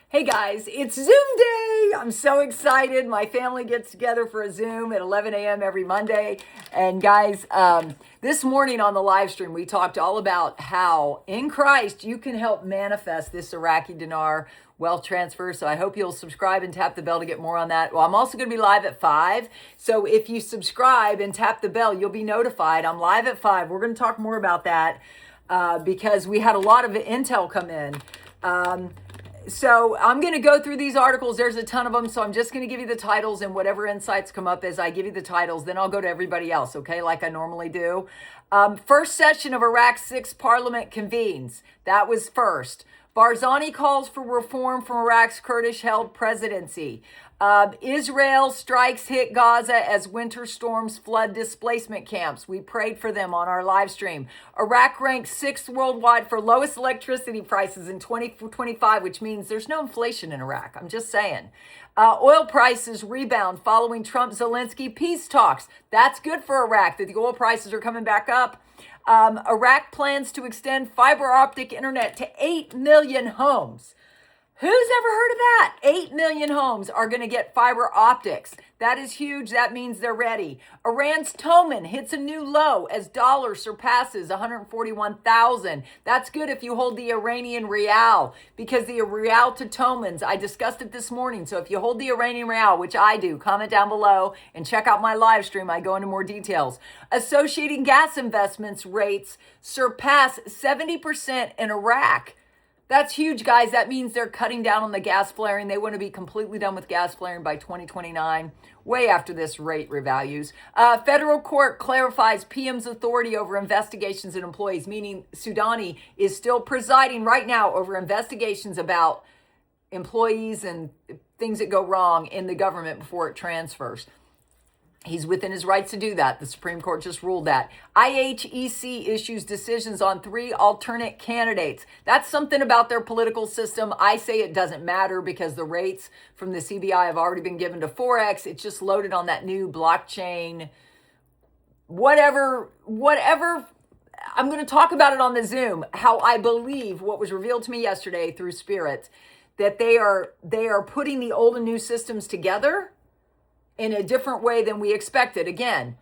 Hey guys, it's Zoom day. I'm so excited. My family gets together for a Zoom at 11 a.m. every Monday. And guys, this morning on the live stream, we talked all about how in Christ you can help manifest this Iraqi Dinar wealth transfer. So I hope you'll subscribe and tap the bell to get more on that. Well, I'm also going to be live at 5. So if you subscribe and tap the bell, you'll be notified. I'm live at 5. We're going to talk more about that because we had a lot of intel come in. So I'm going to go through these articles. There's a ton of them. So I'm just going to give you the titles and whatever insights come up as I give you the titles. Then I'll go to everybody else, okay, like I normally do. First session of Iraq's 6th parliament convenes. That was first. Barzani calls for reform from Iraq's Kurdish-held presidency. Israel strikes hit Gaza as winter storms flood displacement camps. We prayed for them on our live stream. Iraq ranks 6th worldwide for lowest electricity prices in 2025, which means there's no inflation in Iraq. I'm just saying. Oil prices rebound following Trump-Zelensky peace talks. That's good for Iraq that the oil prices are coming back up. Iraq plans to extend fiber optic internet to 8 million homes. Who's ever heard of that? 8 million homes are going to get fiber optics. That is huge. That means they're ready. Iran's Toman hits a new low as dollar surpasses 141,000. That's good if you hold the Iranian rial, because the rial to Tomans, I discussed it this morning. So if you hold the Iranian rial, which I do, comment down below and check out my live stream. I go into more details. Associated gas investments rates surpass 70% in Iraq. That's huge, guys. That means they're cutting down on the gas flaring. They want to be completely done with gas flaring by 2029, way after this rate revalues. Federal court clarifies PM's authority over investigations and employees, meaning Soudani is still presiding right now over investigations about employees and things that go wrong in the government before it transfers. He's within his rights to do that. The Supreme Court just ruled that. IHEC issues decisions on 3 alternate candidates. That's something about their political system. I say it doesn't matter because the rates from the CBI have already been given to Forex. It's just loaded on that new blockchain, whatever. I'm going to talk about it on the Zoom, how I believe what was revealed to me yesterday through spirits, that they are putting the old and new systems together in a different way than we expected. Again,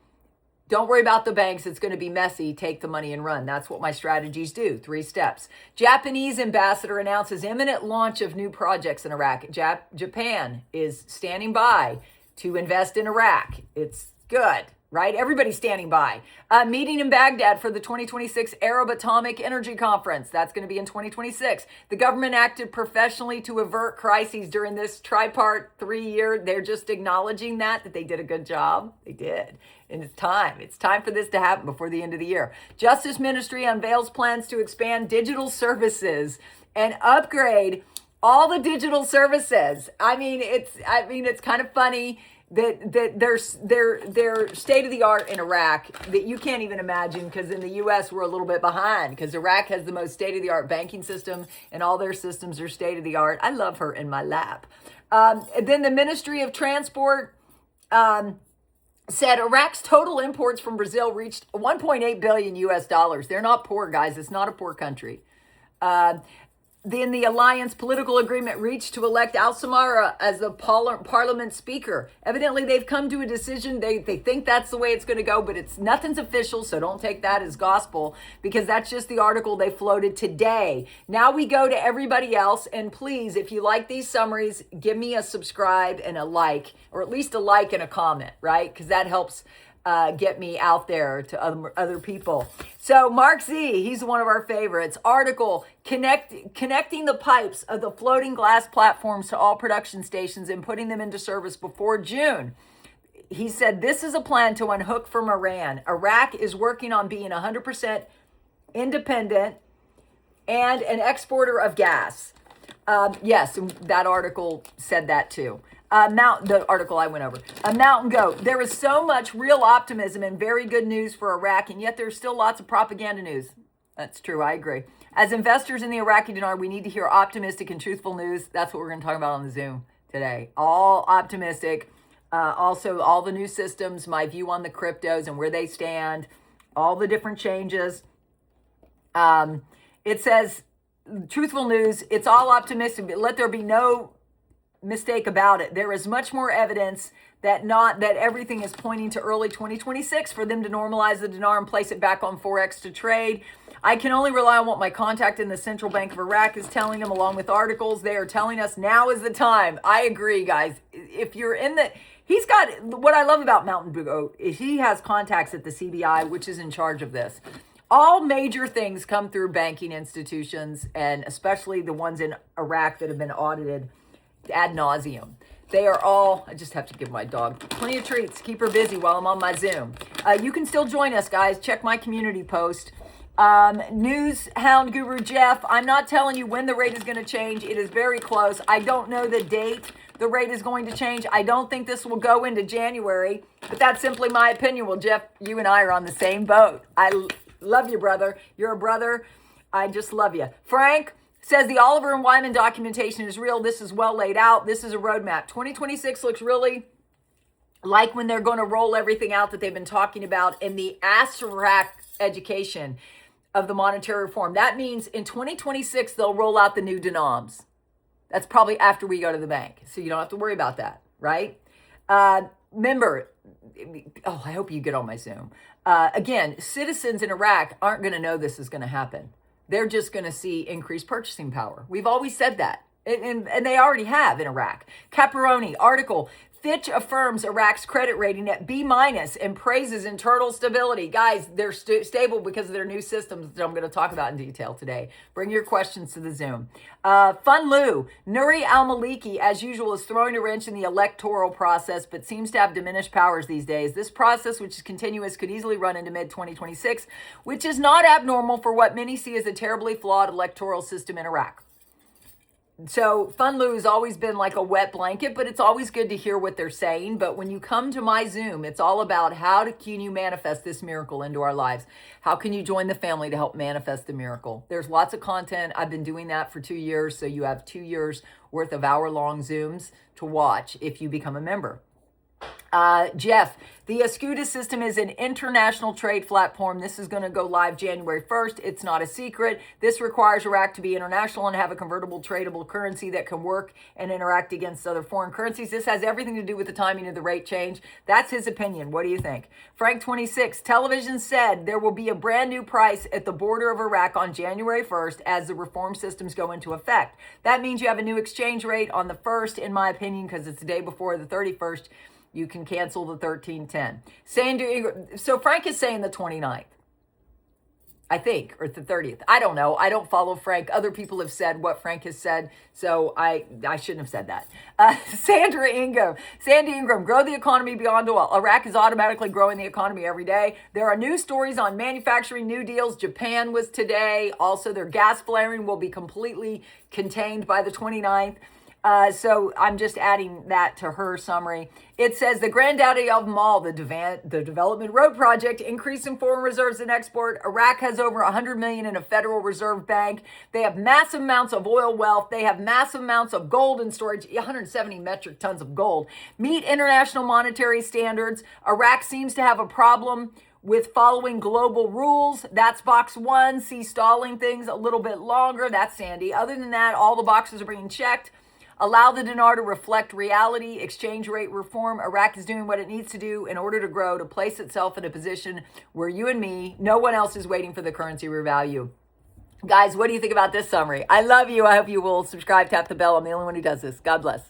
don't worry about the banks. It's going to be messy. Take the money and run. That's what my strategies do. 3 steps. Japanese ambassador announces imminent launch of new projects in Iraq. Japan is standing by to invest in Iraq. It's good, right? Everybody's standing by. Meeting in Baghdad for the 2026 Arab Atomic Energy Conference. That's going to be in 2026. The government acted professionally to avert crises during this tripart 3-year. They're just acknowledging that they did a good job. They did. And it's time. It's time for this to happen before the end of the year. Justice Ministry unveils plans to expand digital services and upgrade all the digital services. It's kind of funny that they're state of the art in Iraq that you can't even imagine, because in the US we're a little bit behind because Iraq has the most state of the art banking system and all their systems are state of the art. I love her in my lap. Then the Ministry of Transport said Iraq's total imports from Brazil reached 1.8 billion US dollars. They're not poor, guys. It's not a poor country. Then the alliance political agreement reached to elect Al-Samara as the parliament speaker. Evidently, they've come to a decision. They think that's the way it's going to go, but nothing's official, so don't take that as gospel, because that's just the article they floated today. Now we go to everybody else, and please, if you like these summaries, give me a subscribe and a like, or at least a like and a comment, right? Because that helps get me out there to other people. So Mark Z, he's one of our favorites. Article, connecting the pipes of the floating glass platforms to all production stations and putting them into service before June. He said this is a plan to unhook from Iran. Iraq is working on being 100% independent and an exporter of gas. Yes, that article said that too. The article I went over. Mountain Goat. There is so much real optimism and very good news for Iraq, and yet there's still lots of propaganda news. That's true. I agree. As investors in the Iraqi dinar, we need to hear optimistic and truthful news. That's what we're going to talk about on the Zoom today. All optimistic. Also, all the new systems, my view on the cryptos and where they stand, all the different changes. It says truthful news. It's all optimistic, but let there be no mistake about it. There is much more evidence that everything is pointing to early 2026 for them to normalize the dinar and place it back on Forex to trade. I can only rely on what my contact in the Central Bank of Iraq is telling them, along with articles. They are telling us now is the time. I agree, guys. If you're in the, he's got, what I love about Mountain Goat is he has contacts at the CBI, which is in charge of this. All major things come through banking institutions, and especially the ones in Iraq that have been audited ad nauseum. They are all, I just have to give my dog plenty of treats, keep her busy while I'm on my Zoom. You can still join us, guys. Check my community post. News Hound Guru Jeff, I'm not telling you when the rate is going to change. It is very close. I don't know the date the rate is going to change. I don't think this will go into January, but that's simply my opinion. Well, Jeff, you and I are on the same boat. I love you, brother. You're a brother. I just love you. Frank says the Oliver and Wyman documentation is real. This is well laid out. This is a roadmap. 2026 looks really like when they're going to roll everything out that they've been talking about in the ASRAC education of the monetary reform. That means in 2026, they'll roll out the new denoms. That's probably after we go to the bank. So you don't have to worry about that, right? Remember, oh, I hope you get on my Zoom. Again, citizens in Iraq aren't going to know this is going to happen. They're just going to see increased purchasing power. We've always said that. And they already have in Iraq. Caparoni article, Fitch affirms Iraq's credit rating at B- and praises internal stability. Guys, they're stable because of their new systems that I'm going to talk about in detail today. Bring your questions to the Zoom. Fun Lou, Nuri al-Maliki, as usual, is throwing a wrench in the electoral process, but seems to have diminished powers these days. This process, which is continuous, could easily run into mid-2026, which is not abnormal for what many see as a terribly flawed electoral system in Iraq. So Fun Lou has always been like a wet blanket, but it's always good to hear what they're saying. But when you come to my Zoom, it's all about can you manifest this miracle into our lives? How can you join the family to help manifest the miracle? There's lots of content. I've been doing that for 2 years. So you have 2 years worth of hour-long Zooms to watch if you become a member. Jeff, the Escuda system is an international trade platform. This is going to go live January 1st. It's not a secret. This requires Iraq to be international and have a convertible tradable currency that can work and interact against other foreign currencies. This has everything to do with the timing of the rate change. That's his opinion. What do you think? Frank 26, television said there will be a brand new price at the border of Iraq on January 1st as the reform systems go into effect. That means you have a new exchange rate on the 1st, in my opinion, because it's the day before the 31st. You can cancel the 1310. So Frank is saying the 29th, I think, or the 30th. I don't know. I don't follow Frank. Other people have said what Frank has said, so I shouldn't have said that. Sandy Ingram, grow the economy beyond oil. Iraq is automatically growing the economy every day. There are new stories on manufacturing new deals. Japan was today. Also, their gas flaring will be completely contained by the 29th. So I'm just adding that to her summary. It says the granddaddy of them all, the Development Road Project, increase in foreign reserves and export. Iraq has over 100 million in a Federal Reserve Bank. They have massive amounts of oil wealth. They have massive amounts of gold in storage, 170 metric tons of gold. Meet international monetary standards. Iraq seems to have a problem with following global rules. That's box one. See stalling things a little bit longer. That's Sandy. Other than that, all the boxes are being checked. Allow the dinar to reflect reality. Exchange rate reform. Iraq is doing what it needs to do in order to grow, to place itself in a position where you and me, no one else is waiting for the currency revalue. Guys, what do you think about this summary? I love you. I hope you will subscribe, tap the bell. I'm the only one who does this. God bless.